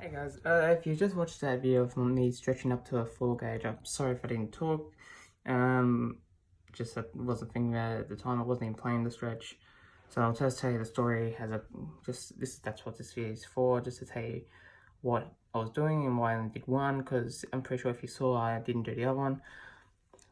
Hey guys, if you just watched that video of me stretching up to a 4 gauge, I'm sorry if I didn't talk. Um, just that wasn't thinking about it at the time. I wasn't even planning the stretch. So I'll just tell you the story as that's what this video is for, just to tell you what I was doing and why I only did one, because I'm pretty sure if you saw I didn't do the other one.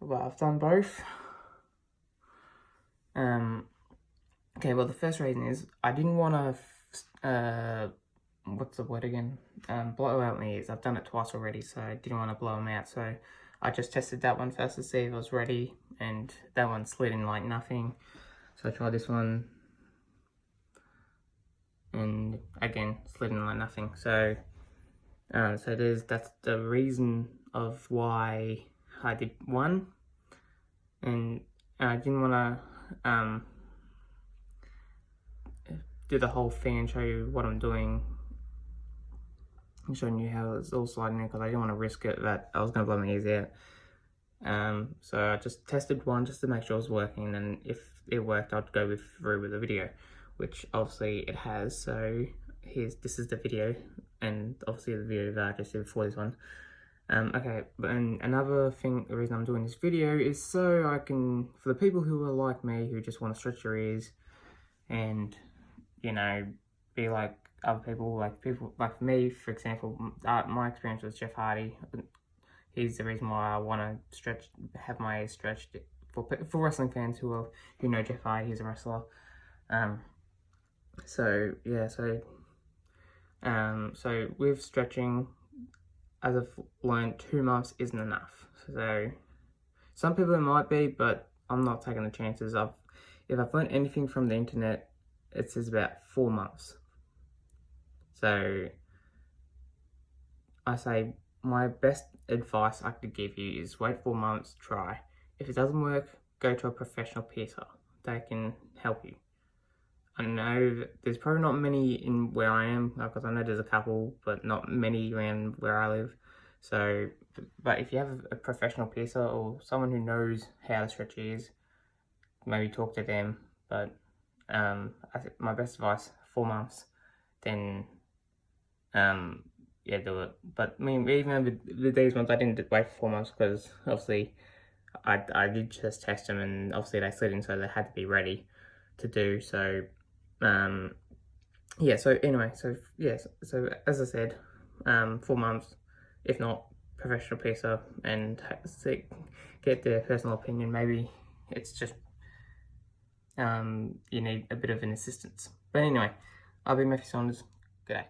But I've done both. Okay, well the first reason is I didn't want to what's the word again? Blow out my ears. I've done it twice already, so I didn't want to blow them out. So I just tested that one first to see if it was ready, and that one slid in like nothing. So I tried this one, and again slid in like nothing. So that's the reason of why I did one, and I didn't want to do the whole thing and show you what I'm doing. I'm showing you how it's all sliding in because I didn't want to risk it that I was going to blow my ears out. So I just tested one just to make sure it was working, and if it worked, I'd go through with the video, which obviously it has. So this is the video, and obviously the video that I just did before this one. Okay, and another thing, the reason I'm doing this video is so I can, for the people who are like me, who just want to stretch your ears and, you know, be like other people, like me, for example. My experience with Jeff Hardy, he's the reason why I want to have my ears stretched. For wrestling fans who know Jeff Hardy, he's a wrestler. So yeah, so with stretching, as I've learned, 2 months isn't enough. So some people it might be, but I'm not taking the chances. If I've learned anything from the internet, it says about 4 months. So I say my best advice I could give you is wait 4 months, try. If it doesn't work, go to a professional piercer. They can help you. I know that there's probably not many in where I am, because I know there's a couple, but not many around where I live. So, but if you have a professional piercer or someone who knows how to stretch ears, maybe talk to them. But I think my best advice, 4 months, then yeah, do it. But I mean, even with these ones, I didn't wait for 4 months because obviously I did just test them, and obviously they slid in, so they had to be ready to do. So yeah. So anyway, so yes. So as I said, 4 months, if not professional piercer, and get their personal opinion. Maybe it's just you need a bit of an assistance. But anyway, I'll be Matthew Saunders. Good day.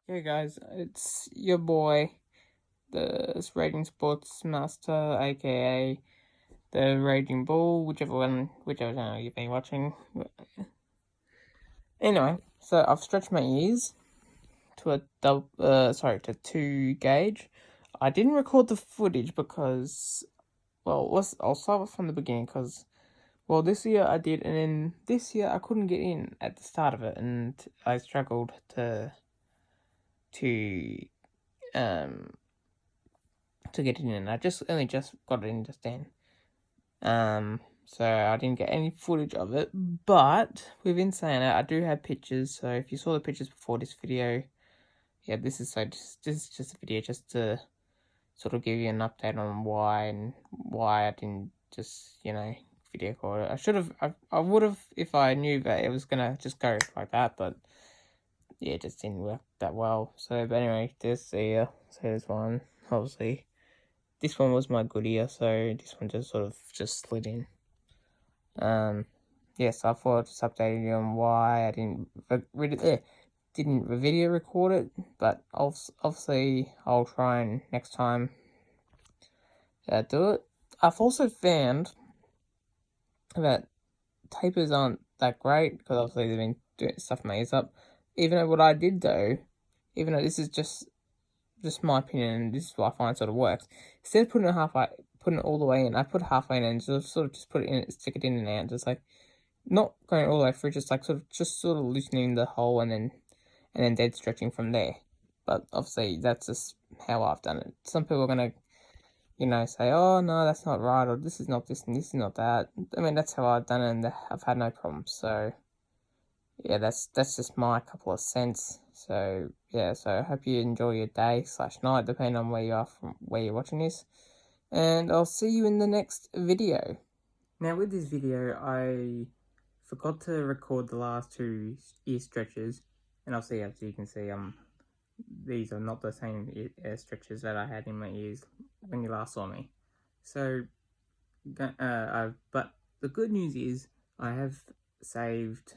Hey guys, it's your boy, the Raging Sports Master, aka the Raging Bull, whichever channel you've been watching. Anyway, so I've stretched my ears to to 2 gauge. I didn't record the footage because, well, I'll start from the beginning because, well, this year I did, and then this year I couldn't get in at the start of it, and I struggled to um to get in, and I only just got it in just then. So I didn't get any footage of it, but within saying it, I do have pictures. So if you saw the pictures before this video, yeah, this is just a video just to sort of give you an update on why I didn't just, video record it. I would have if I knew that it was gonna just go like that, but yeah, it just didn't work that well. So, but anyway, there's one. Obviously, this one was my good ear, so this one just sort of just slid in. Yes, I thought I'd just updated you on why I didn't video record it, but obviously I'll try and next time do it. I've also found that tapers aren't that great because obviously they've been doing stuff my ears up. Even though what I did though, even though this is just my opinion, and this is what I find sort of works. Instead of putting it all the way in, I put halfway in and sort of just put it in, stick it in and out, just like not going all the way through, just like sort of loosening the hole and then dead stretching from there. But obviously that's just how I've done it. Some people are gonna say, oh no, that's not right, or this is not this and this is not that. I mean, that's how I've done it, and I've had no problems. So yeah, that's just my couple of cents. So yeah, so I hope you enjoy your day/night, depending on where you are from where you're watching this. And I'll see you in the next video. Now with this video, I forgot to record the last 2 ear stretches, and obviously as you can see, these are not the same ear stretches that I had in my ears when you last saw me. So, but the good news is I have saved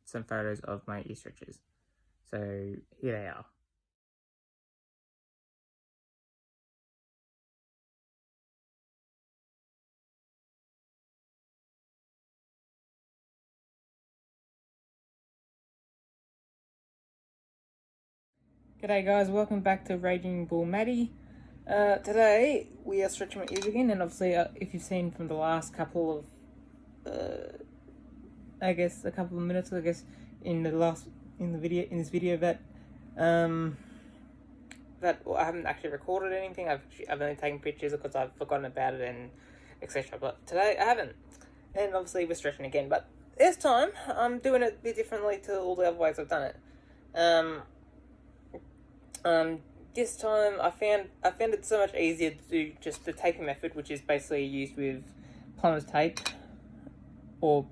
some photos of my ear stretches. So here they are. G'day guys, welcome back to Raging Bull Maddie. Today we are stretching my ears again, and obviously if you've seen from the last couple of I guess a couple of minutes, I guess in this video that I haven't actually recorded anything. I've only taken pictures because I've forgotten about it and etc. But today I haven't, and obviously we're stretching again. But this time I'm doing it a bit differently to all the other ways I've done it. This time I found it so much easier to do just the taping method, which is basically used with plumber's tape or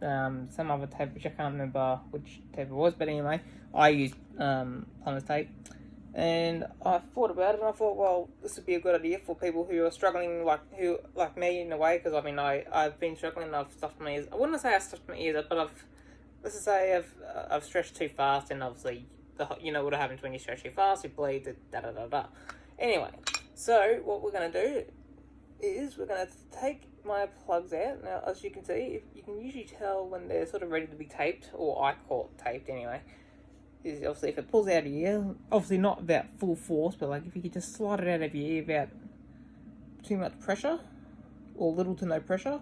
some other tape, which I can't remember which tape it was, but anyway, I used plumber's tape, and I thought about it, and I thought, well, this would be a good idea for people who are struggling, like me in a way, because I mean, I've been struggling, and I've stuffed my ears. I wouldn't say I stuffed my ears up, but let's just say I've stretched too fast, and obviously, you know what happens when you stretch too fast, you bleed, da da da da. Anyway, so what we're gonna do is we're gonna take my plugs out. Now, as you can see, you can usually tell when they're sort of ready to be taped, or I call it taped anyway, is obviously if it pulls out of your ear, obviously not about full force, but like if you could just slide it out of your ear without too much pressure, or little to no pressure,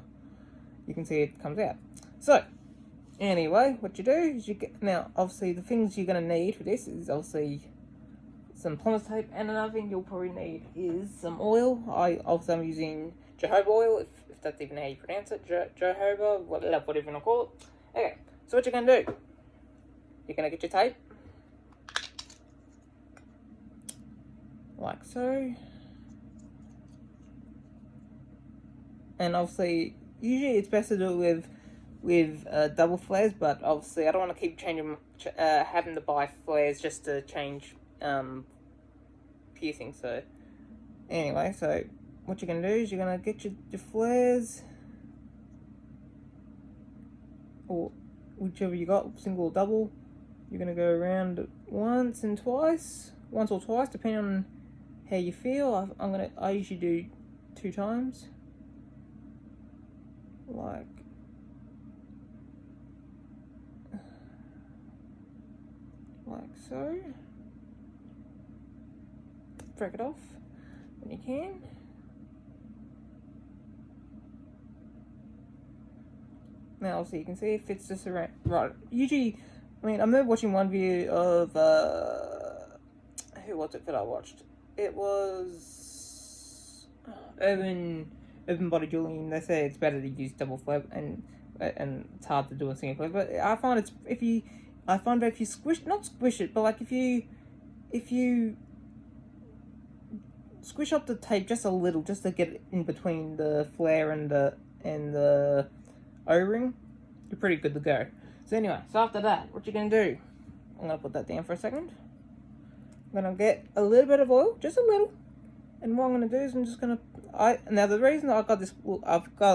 you can see it comes out. So, anyway, what you do is now obviously the things you're going to need for this is obviously some plumber's tape, and another thing you'll probably need is some oil. I'm using jojoba oil, if that's even how you pronounce it, jojoba, whatever you want to call it. Okay, so what you're going to do, you're going to get your tape, like so, and obviously, usually it's best to do it with double flares, but obviously I don't want to keep having to buy flares just to change piercing. So anyway, so what you're going to do is you're going to get your flares, or whichever you got, single or double. You're going to go around once or twice, depending on how you feel. I usually do 2 times, like so. Break it off when you can. Now, so you can see if it's just around right. Usually, I mean, I remember watching one video of who was it that I watched? It was Urban Bodybuilding. They say it's better to use double flap, and it's hard to do a single flap. But I find that if you not squish it, but like if you squish up the tape just a little, just to get it in between the flare and the O-ring, you're pretty good to go. So anyway, so after that, what you're going to do, I'm going to put that down for a second. I'm going to get a little bit of oil, just a little, and what I'm going to do is I'm just going to, now the reason I've got a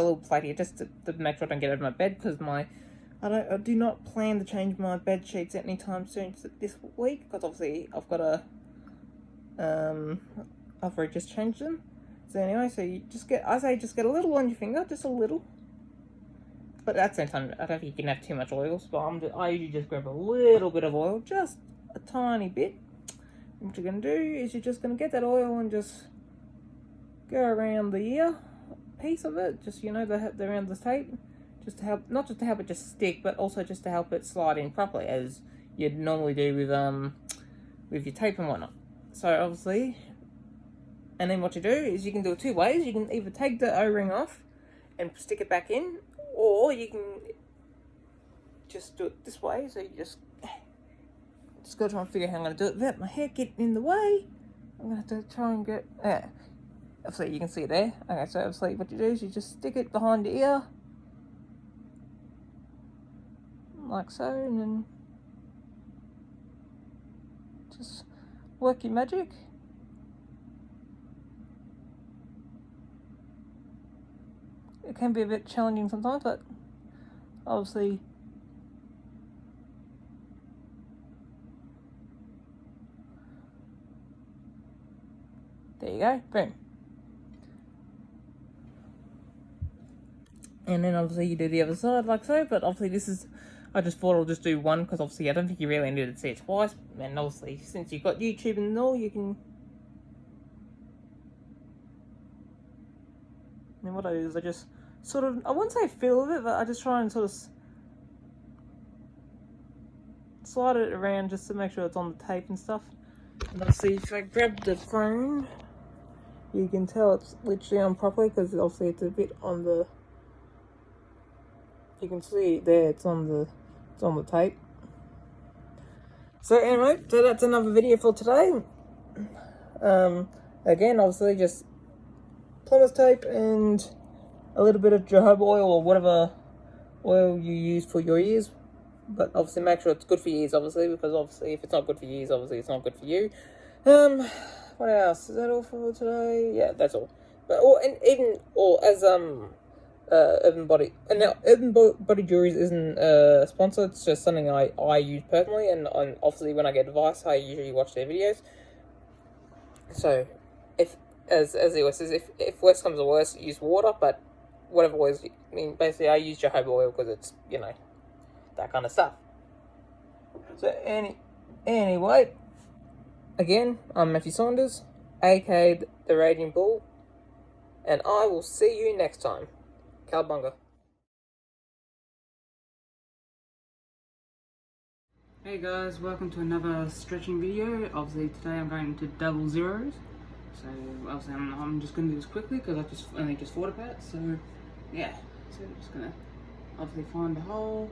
little plate here, just to make sure I don't get out of my bed, because I do not plan to change my bed sheets anytime soon this week, because obviously I've got I've already just changed them. So anyway, so you just get a little on your finger, just a little. But at the same time, I don't think you can have too much oil, so I usually just grab a little bit of oil, just a tiny bit. And what you're going to do is you're just going to get that oil and just go around the ear piece of it, just, around the tape, just to help, not just to help it just stick, but also just to help it slide in properly, as you'd normally do with your tape and whatnot. So obviously, And then what you do is you can do it two ways. You can either take the O-ring off and stick it back in, or you can just do it this way. So you just gotta try and figure out how I'm gonna do it without my hair getting in the way. I'm gonna have to try and get, obviously you can see it there. Okay, so obviously what you do is you just stick it behind your ear, like so, and then just work your magic. It can be a bit challenging sometimes, but obviously there you go, boom. And then obviously you do the other side like so, but obviously this is, I just thought I'll just do one because obviously I don't think you really needed to see it twice. And obviously since you've got YouTube and all, you can. And what I do is I just sort of, I wouldn't say fiddle with it, but I just try and sort of slide it around just to make sure it's on the tape and stuff. And obviously if I grab the phone, you can tell it's literally on properly because obviously it's a bit on the, you can see there it's on the tape. So anyway, so that's another video for today. Again, obviously just plumber's tape and a little bit of jojoba oil or whatever oil you use for your ears, but obviously make sure it's good for your ears, obviously, because obviously if it's not good for your ears, obviously it's not good for you. What else? Is that all for today? Yeah, that's all. But as Urban Body, and now Urban Body Jewelry isn't a sponsor. It's just something I use personally, and obviously when I get advice, I usually watch their videos. So, as the OS says, if worse comes to worse, use water, but whatever oils, I mean, basically I use jojoba oil because it's, you know, that kind of stuff. So anyway, again, I'm Matthew Saunders, aka the Raging Bull, and I will see you next time. Cowabunga. Hey guys, welcome to another stretching video. Obviously today I'm going to double zeros. So obviously I'm just going to do this quickly because I only just thought about it. So yeah, so I'm just going to obviously find the hole.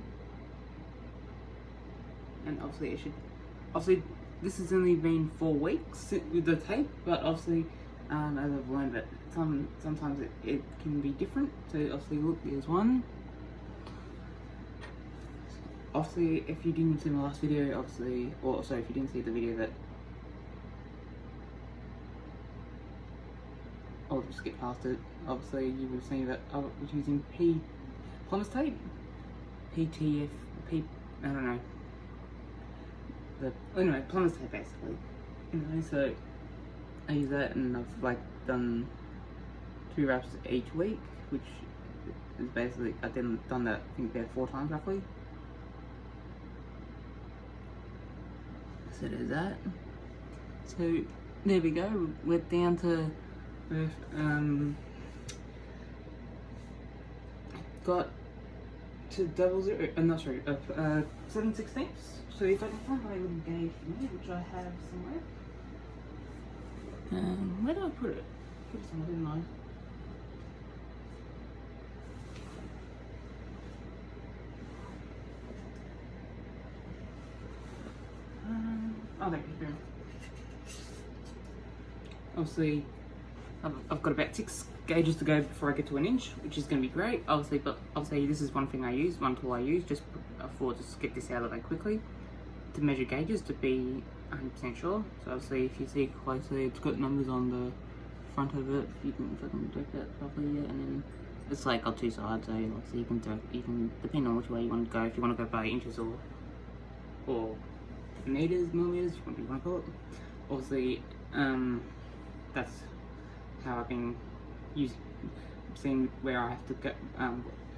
And obviously this has only been 4 weeks with the tape, but obviously as I've learned that sometimes it can be different. So obviously look, there's one. Obviously if you didn't see my last video, obviously, or sorry, if you didn't see the video that, I'll just skip past it. Obviously you would have seen that I was using plumber's tape, PTF, I don't know. Anyway, plumber's tape basically. Anyway, so I use that, and I've like done 2 wraps each week, which is basically, I've done that I think about 4 times roughly. So there's that. So there we go. We're down to got to 7/16. So if I can find my little gauge for me, which I have somewhere. Where did I put it? Put it somewhere, didn't I? Oh, there we go. Obviously, I've got about 6 gauges to go before I get to 1 inch, which is going to be great. Obviously, but obviously this is one tool I use, just for just get this out of the way quickly, to measure gauges to be 100% sure. So obviously, if you see closely, it's got numbers on the front of it. If I can direct that properly, yeah, and then it's like got 2 sides. So obviously you can depending on which way you want to go. If you want to go by inches or meters, millimeters, whatever you want to call it. Obviously, that's how I've been seeing where I have to go.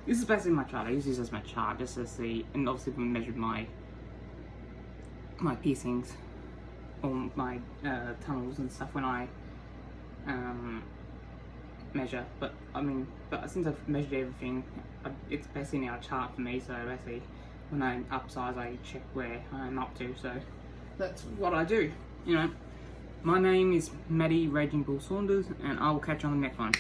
This is basically my chart. I use this as my chart just to see, and obviously we measured my piercings or my tunnels and stuff when I measure. But since I've measured everything, it's basically now a chart for me. So basically, when I upsize, I check where I'm up to. So that's what I do, you know. My name is Maddie Raging Bull Saunders, and I will catch you on the next one.